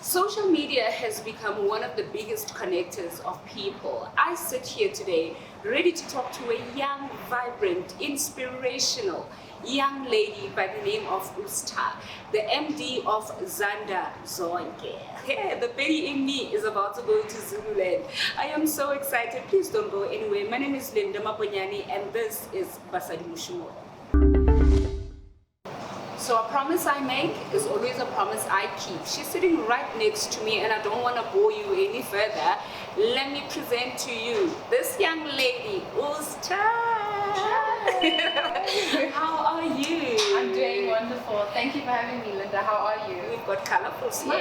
Social media has become one of the biggest connectors of people. I sit here today ready to talk to a young, vibrant, inspirational young lady by the name of Stha, the MD of Zanda Zonke. The Betty in me is about to go to Zululand. I am so excited. Please don't go anywhere. My name is Linda Maponyani and this is Basadi Moshomng. So a promise I make is always a promise I keep. She's sitting right next to me and I don't want to bore you any further. Let me present to you this young lady, Stha. How are you? I'm doing wonderful. Thank you for having me, Linda. How are you? We've got colorful smiles.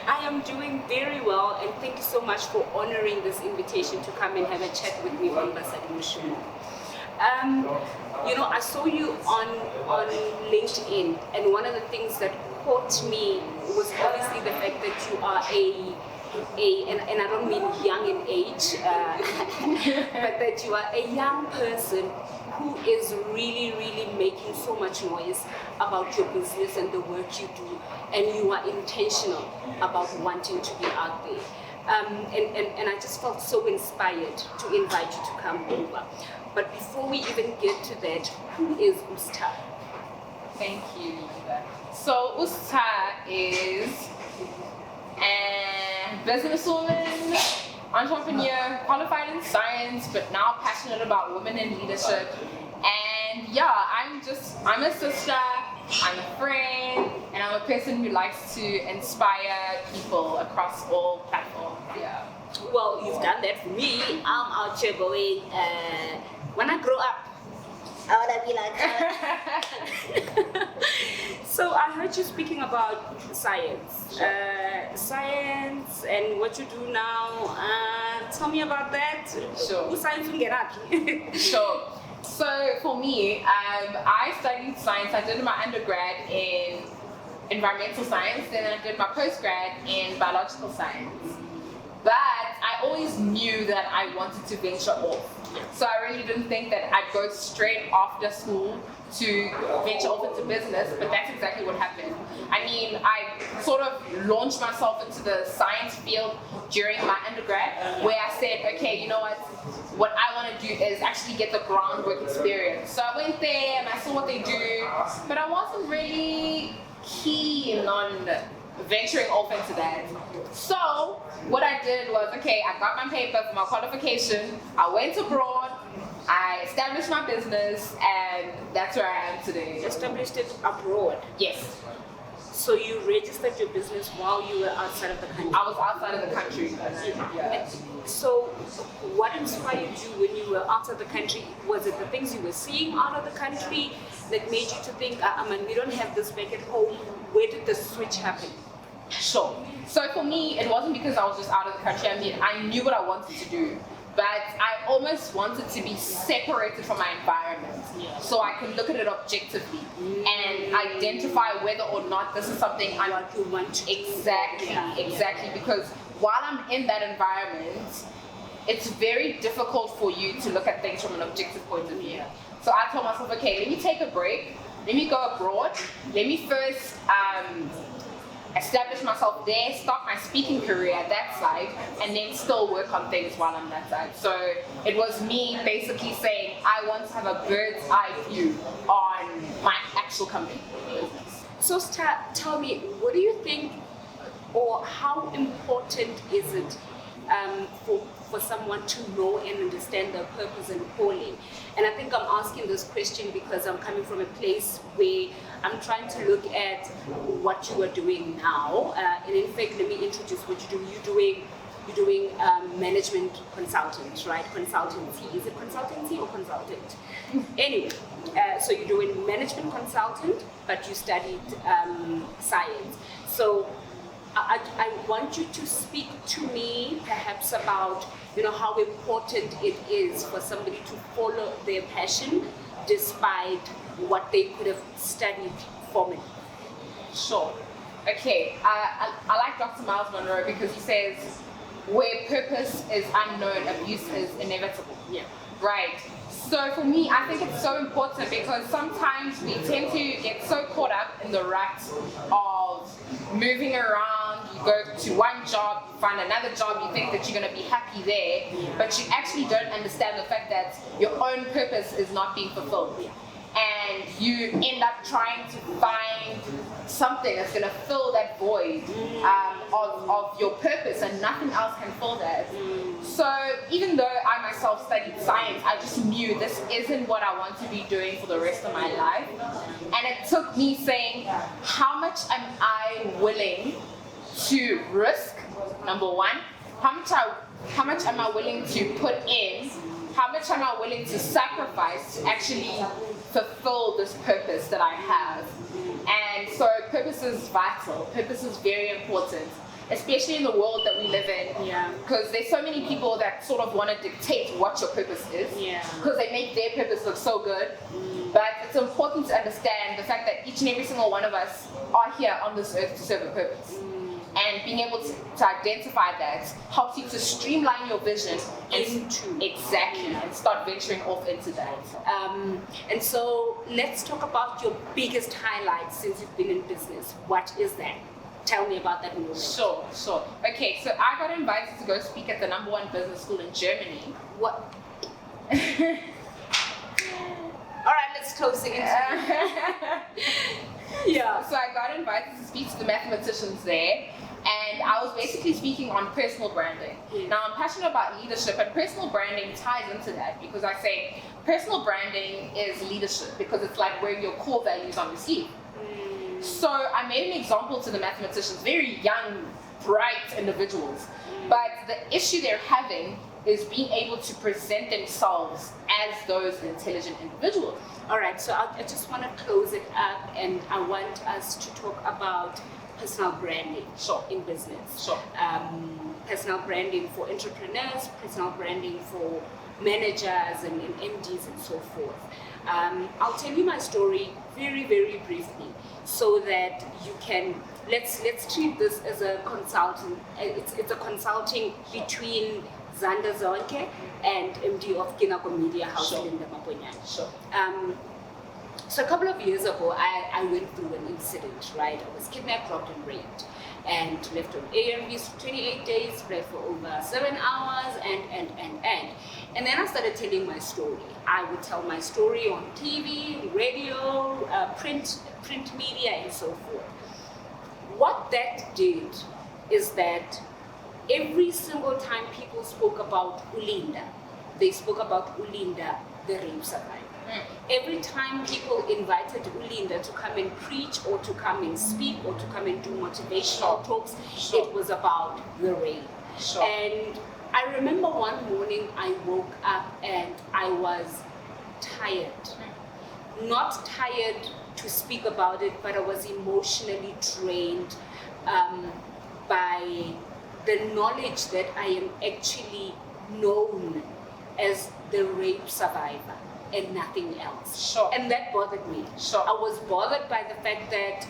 I am doing very well and thank you so much for honoring this invitation to come and have a chat with me on Basadi Moshomng. I saw you on LinkedIn, and one of the things that caught me was obviously the fact that you are and I don't mean young in age, but that you are a young person who is really, really making so much noise about your business and the work you do, and you are intentional about wanting to be out there. And I just felt so inspired to invite you to come over. But before we even get to that, who is Stha? Thank you, Linda. So Stha is a businesswoman, entrepreneur, qualified in science, but now passionate about women in leadership. And yeah, I'm a sister, I'm a friend, and I'm a person who likes to inspire people across all platforms. Yeah. Well, you've done that for me. I'm out here going, when I grow up, I want to be like her. So I heard you speaking about science. Science and what you do now. Tell me about that. Sure. Science will get out. Sure. So for me, I studied science. I did my undergrad in environmental science, then I did my postgrad in biological science. But I always knew that I wanted to venture off. So I really didn't think that I'd go straight after school to venture off into business, but that's exactly what happened. I mean, I sort of launched myself into the science field during my undergrad, where I said, okay, you know what I want to do is actually get the groundwork experience. So I went there and I saw what they do, but I wasn't really keen on venturing off into that. So what I did was, okay, I got my paper for my qualification, I went abroad, I established my business, and that's where I am today. Established it abroad? Yes. So you registered your business while you were outside of the country? I was outside of the country. Yeah. So what inspired you when you were out of the country? Was it the things you were seeing out of the country that made you to think, we don't have this back at home? Where did the switch happen? Sure. So for me, it wasn't because I was just out of the country. I mean, I knew what I wanted to do, but I almost wanted to be separated from my environment, so I could look at it objectively and identify whether or not this is something I want to. Exactly. Because while I'm in that environment, it's very difficult for you to look at things from an objective point of view. So I told myself, okay, let me take a break. Let me go abroad. Let me first establish myself there, start my speaking career at that side, and then still work on things while I'm that side. So it was me basically saying, I want to have a bird's eye view on my actual company. So tell me, what do you think, or how important is it for someone to know and understand their purpose and calling? And I think I'm asking this question because I'm coming from a place where I'm trying to look at what you are doing now. And in fact, let me introduce what you do. You're doing management consultant, right? Consultancy. Is it consultancy or consultant? Anyway, so you're doing management consultant, but you studied science. So I want you to speak to me perhaps about how important it is for somebody to follow their passion despite what they could have studied formally. Sure. Okay, I like Dr. Miles Monroe because he says, where purpose is unknown, abuse is inevitable. Yeah. Right. So for me, I think it's so important because sometimes we tend to get so caught up in the rut of moving around, you go to one job, you find another job, you think that you're going to be happy there, but you actually don't understand the fact that your own purpose is not being fulfilled. And you end up trying to find something that's going to fill that void of your purpose, and nothing else can fill that. So even though I myself studied science, I just knew this isn't what I want to be doing for the rest of my life. And it took me saying, how much am I willing to risk, number one? How much am I willing to put in? How much am I willing to sacrifice to actually fulfill this purpose that I have? And so purpose is vital. Purpose is very important, especially in the world that we live in. Because there's so many people that sort of want to dictate what your purpose is. Because they make their purpose look so good. But it's important to understand the fact that each and every single one of us are here on this earth to serve a purpose. And being able to identify that helps you to streamline your vision exactly and start venturing off into that. And so let's talk about your biggest highlight since you've been in business. What is that? Tell me about that moment. Sure. Okay, so I got invited to go speak at the #1 business school in Germany. What? All right, let's close the interview. So I got invited to speak to the mathematicians there, and I was basically speaking on personal branding. Now I'm passionate about leadership, and personal branding ties into that because I say personal branding is leadership because it's like wearing your core values on your sleeve. So I made an example to the mathematicians, very young, bright individuals, but the issue they're having is being able to present themselves as those intelligent individuals. All right, so I just want to close it up, and I want us to talk about personal branding in business. Personal branding for entrepreneurs, personal branding for managers and MDs and so forth. I'll tell you my story very, very briefly so that you can, let's treat this as a consulting, it's a consulting between Zanda Zonke and MD of Kinako Media House in Maponyane. So a couple of years ago, I went through an incident, right? I was kidnapped, robbed, and raped, and left on ARVs for 28 days, fled for over 7 hours, and then I started telling my story. I would tell my story on TV, radio, print media, and so forth. What that did is that every single time people spoke about Ulinda, they spoke about Ulinda, the rape survivor. Every time people invited Ulinda to come and preach or to come and speak or to come and do motivational talks, it was about the rape. And I remember one morning I woke up and I was tired. Not tired to speak about it, but I was emotionally drained by the knowledge that I am actually known as the rape survivor and nothing else. And that bothered me. I was bothered by the fact that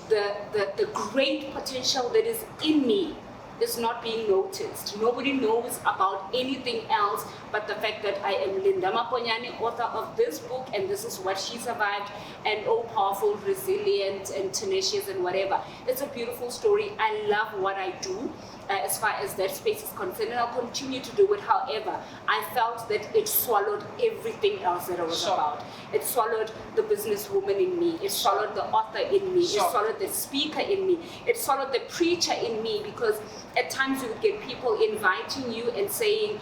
the great potential that is in me is not being noticed. Nobody knows about anything else but the fact that I am Linda Maponyane, author of this book, and this is what she survived, and oh, powerful, resilient, and tenacious, and whatever. It's a beautiful story. I love what I do as far as that space is concerned, and I'll continue to do it. However, I felt that it swallowed everything else that I was about. It swallowed the businesswoman in me. It swallowed the author in me. It swallowed the speaker in me. It swallowed the preacher in me, because at times you would get people inviting you and saying,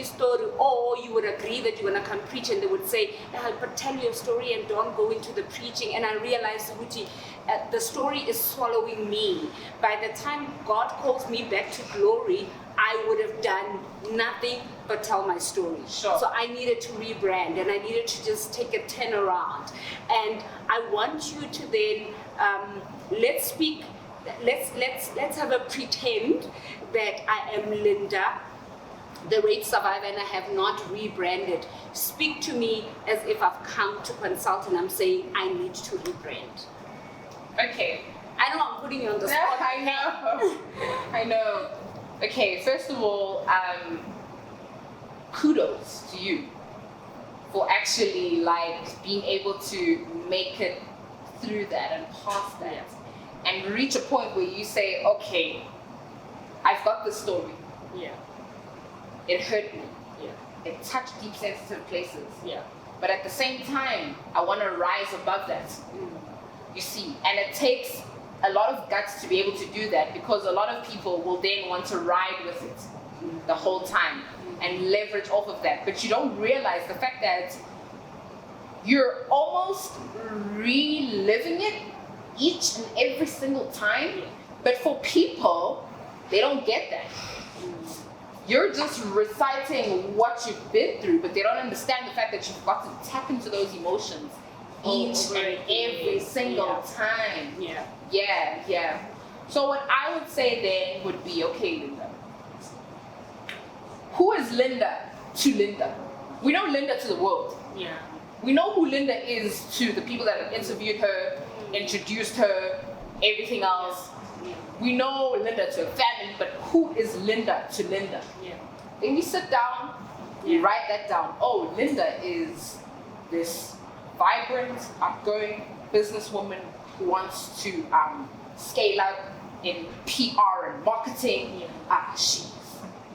story, or you would agree that you're going to come preach, and they would say, but tell your story and don't go into the preaching. And I realized, the story is swallowing me. By the time God calls me back to glory, I would have done nothing but tell my story. So I needed to rebrand, and I needed to just take a turnaround. And I want you to then let's have a pretend that I am Linda, the rape survivor, and I have not rebranded. Speak to me as if I've come to consult and I'm saying I need to rebrand. Okay. I know I'm putting you on the spot. I know. Okay, first of all, kudos to you for actually like being able to make it through that and past that, and reach a point where you say, okay, I've got the story. Yeah. It hurt me. Yeah. It touched deep sensitive places. Yeah. But at the same time, I want to rise above that. You see, and it takes a lot of guts to be able to do that, because a lot of people will then want to ride with it the whole time and leverage off of that. But you don't realize the fact that you're almost reliving it each and every single time. But for people, they don't get that. You're just reciting what you've been through, but they don't understand the fact that you've got to tap into those emotions each and every single time. Yeah. So what I would say then would be, okay, Linda. Who is Linda to Linda? We know Linda to the world. Yeah. We know who Linda is to the people that have interviewed her, introduced her, everything else. We know Linda to a family, but who is Linda to Linda? Yeah. Then we sit down, we write that down. Oh, Linda is this vibrant, outgoing businesswoman who wants to scale up in PR and marketing. She's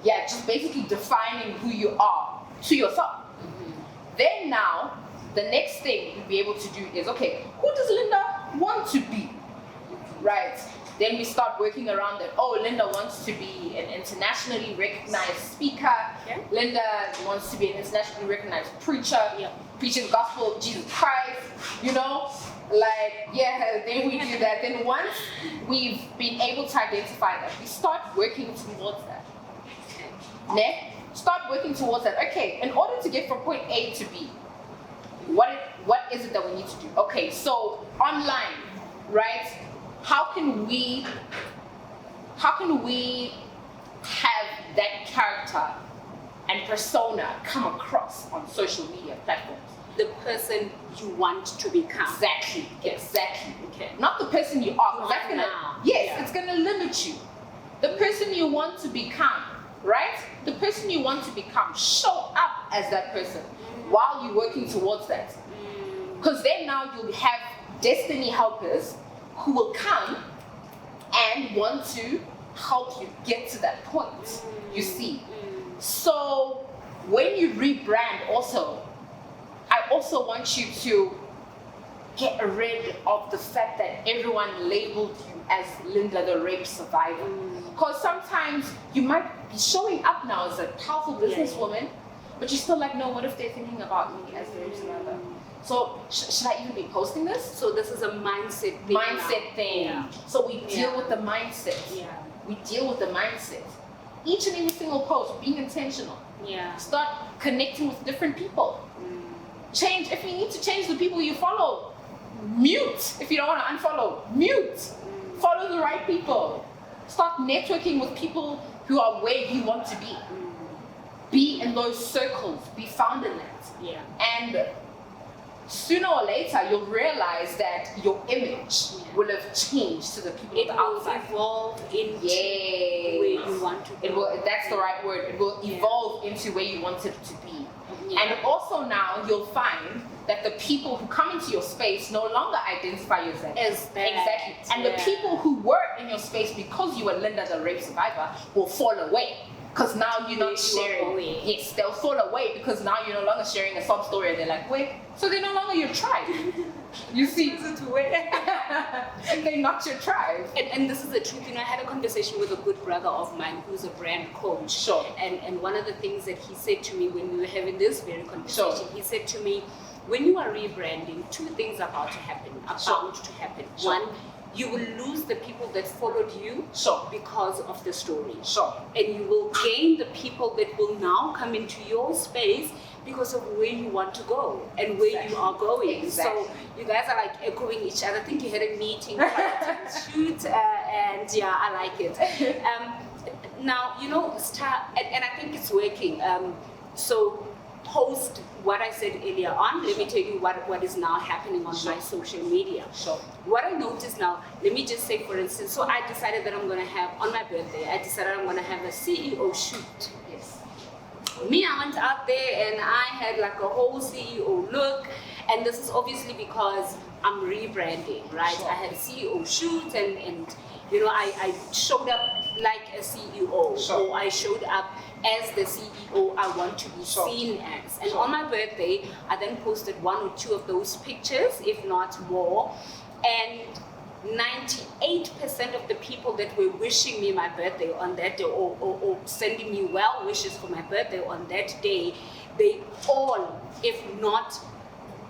just basically defining who you are to yourself. Then now, the next thing you'll be able to do is, okay, who does Linda want to be? Right. Then we start working around that. Oh, Linda wants to be an internationally recognized speaker. Linda wants to be an internationally recognized preacher, preaching the gospel of Jesus Christ, then we do that. Then once we've been able to identify that, we start working towards that. Start working towards that. Okay, in order to get from point A to B, what is it that we need to do? Okay, so online, right? How can we have that character and persona come across on social media platforms? The person you want to become. Exactly. Okay. Not the person you are, because that's gonna it's gonna limit you. The person you want to become, right? The person you want to become, show up as that person while you're working towards that. Because then now you'll have destiny helpers who will come and want to help you get to that point, you see. So when you rebrand also, I also want you to get rid of the fact that everyone labeled you as Linda the rape survivor. Because sometimes you might be showing up now as a powerful businesswoman, but you're still like, no, what if they're thinking about me as the rape survivor? So should I even be posting this? So this is a mindset thing. Yeah. So we deal with the mindset. Yeah. We deal with the mindset. Each and every single post, being intentional. Yeah. Start connecting with different people. Change, if you need to change the people you follow, mute. If you don't want to unfollow, mute. Follow the right people. Start networking with people who are where you want to be. Be in those circles. Be found in that. Yeah. And sooner or later, you'll realize that your image will have changed to the people on the outside. It will evolve into where you want to go. It will. That's the right word. It will evolve into where you want it to be. And also now, you'll find that the people who come into your space no longer identify you as that. Exactly. And the people who were in your space because you were Linda the rape survivor will fall away. Because now you're not sharing. Yes, they'll fall away because now you're no longer sharing a sob story and they're like, wait, so they're no longer your tribe. You see? They're not your tribe. And this is the truth. I had a conversation with a good brother of mine who's a brand coach. Sure. And one of the things that he said to me when we were having this very conversation, he said to me, when you are rebranding, two things are about to happen. One, you will lose the people that followed you because of the story. And you will gain the people that will now come into your space because of where you want to go and where you are going. So you guys are like echoing each other. I think you had a meeting, shoot, and I like it. Now, Stha, and I think it's working. So post what I said earlier on, let me tell you what is now happening on my social media. What I noticed now, let me just say, for instance, so I decided that I'm going to have, on my birthday, I decided I'm going to have a CEO shoot. Me, I went out there and I had like a whole CEO look, and this is obviously because I'm rebranding, right? Sure. I had a CEO shoot, and you know, I showed up like a CEO, Sure. or I showed up as the CEO I want to be Sure. seen as. And Sure. on my birthday, I then posted 1 or 2 of those pictures, if not more, and 98% of the people that were wishing me my birthday on that day, or sending me well wishes for my birthday on that day, they all, if not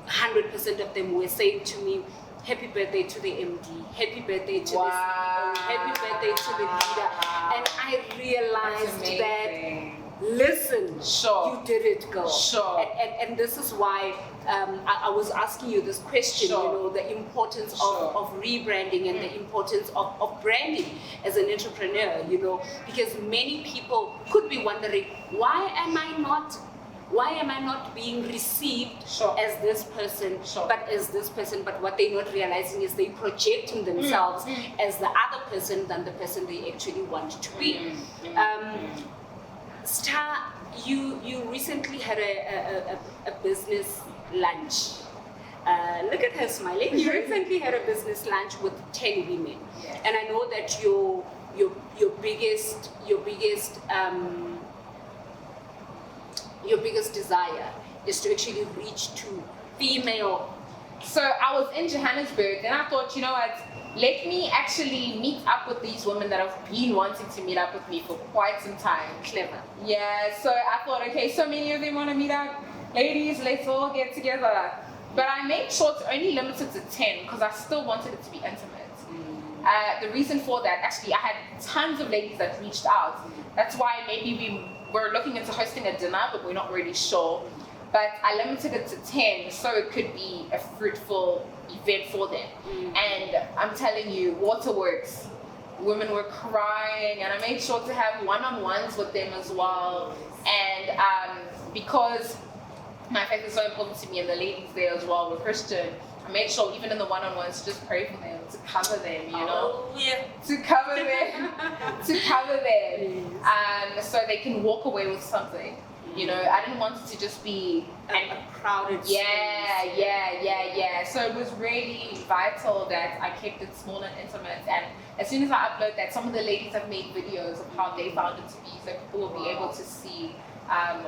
100% of them, were saying to me, happy birthday to the MD, happy birthday to Wow. the CEO, happy birthday to the leader. And I realized that, listen, Sure. you did it, girl. Sure. And this is why I was asking you this question, Sure. you know, the importance Sure. of rebranding and the importance of branding as an entrepreneur, you know, because many people could be wondering, why am I not being received Sure. as this person, Sure. but as this person? But what they're not realizing is they projecting themselves as the other person than the person they actually want to be. Stha, you recently had a business lunch. Look at her smiling. You recently had a business lunch with 10 women, Yes. and I know that your biggest desire is to actually reach to female. So I was in Johannesburg, and I thought, you know what, let me actually meet up with these women that have been wanting to meet up with me for quite some time. Clever. Yeah, so I thought, okay, so many of them want to meet up. Ladies, let's all get together. But I made sure to only limit it to 10 because I still wanted it to be intimate. The reason for that, actually, I had tons of ladies that reached out. That's why maybe we were looking into hosting a dinner, but we're not really sure. But I limited it to 10 so it could be a fruitful event for them. And I'm telling you, waterworks. Women were crying, and I made sure to have one-on-ones with them as well. And because my faith is so important to me, and the ladies there as well were Christian, I made sure even in the one-on-ones, just pray for them, to cover them, you know, Oh, yeah. to cover them, so they can walk away with something. You know, I didn't want it to just be A crowded space. yeah. So it was really vital that I kept it small and intimate. And as soon as I upload that, some of the ladies have made videos of how they found it to be, so people will be able to see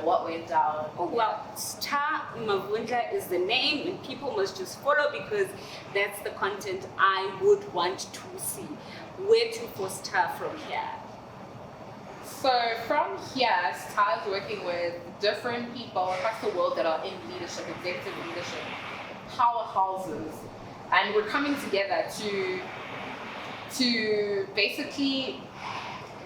what went down. Oh, well, Stha Mavundla is the name, and people must just follow because that's the content I would want to see. Where to for Stha from here? So from here, Stha is working with different people across the world that are in leadership, executive leadership, powerhouses, and we're coming together to basically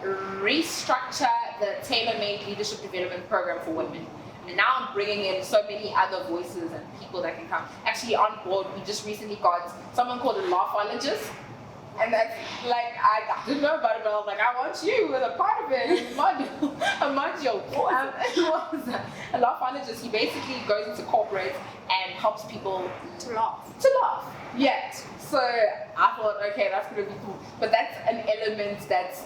restructure the tailor-made leadership development program for women. And now I'm bringing in so many other voices and people that can come. Actually, on board, we just recently got someone called a laughologist. And that's like, I didn't know about it, but I was like, I want you as a part of it, a module. What was that? A laughologist, he basically goes into corporate and helps people To laugh. Yeah. So I thought, okay, that's gonna be cool. But that's an element that's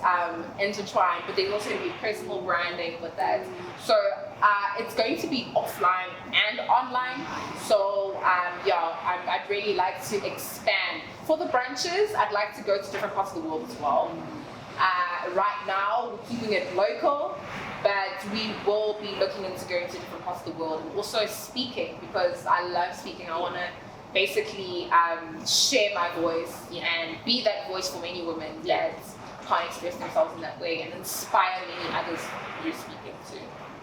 intertwined, but there's also gonna be personal branding with that. So it's going to be offline and online. So I'd really like to expand. For the branches, I'd like to go to different parts of the world as well. Right now, we're keeping it local, but we will be looking into going to different parts of the world, and also speaking, because I love speaking. I want to basically share my voice and be that voice for many women that can't express themselves in that way, and inspire many others through speaking too.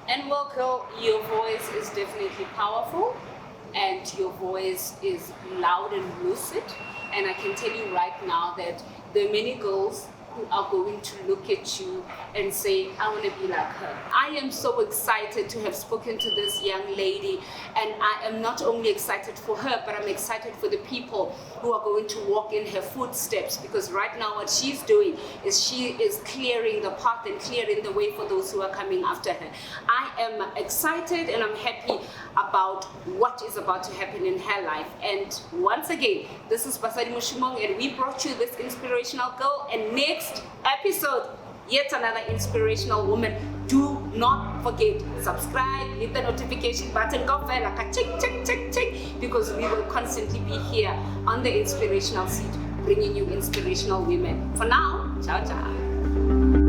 And well, girl, your voice is definitely powerful, and your voice is loud and lucid. And I can tell you right now that there are many girls who are going to look at you and say, I want to be like her. I am so excited to have spoken to this young lady, and I am not only excited for her, but I'm excited for the people who are going to walk in her footsteps, because right now what she's doing is she is clearing the path and clearing the way for those who are coming after her. I am excited and I'm happy about what is about to happen in her life. And once again, this is Basadi Moshomng, and we brought you this inspirational girl, and next episode, yet another inspirational woman. Do not forget, subscribe, hit the notification button, go for like a check, because we will constantly be here on the Inspirational Seat, bringing you inspirational women. For now, ciao.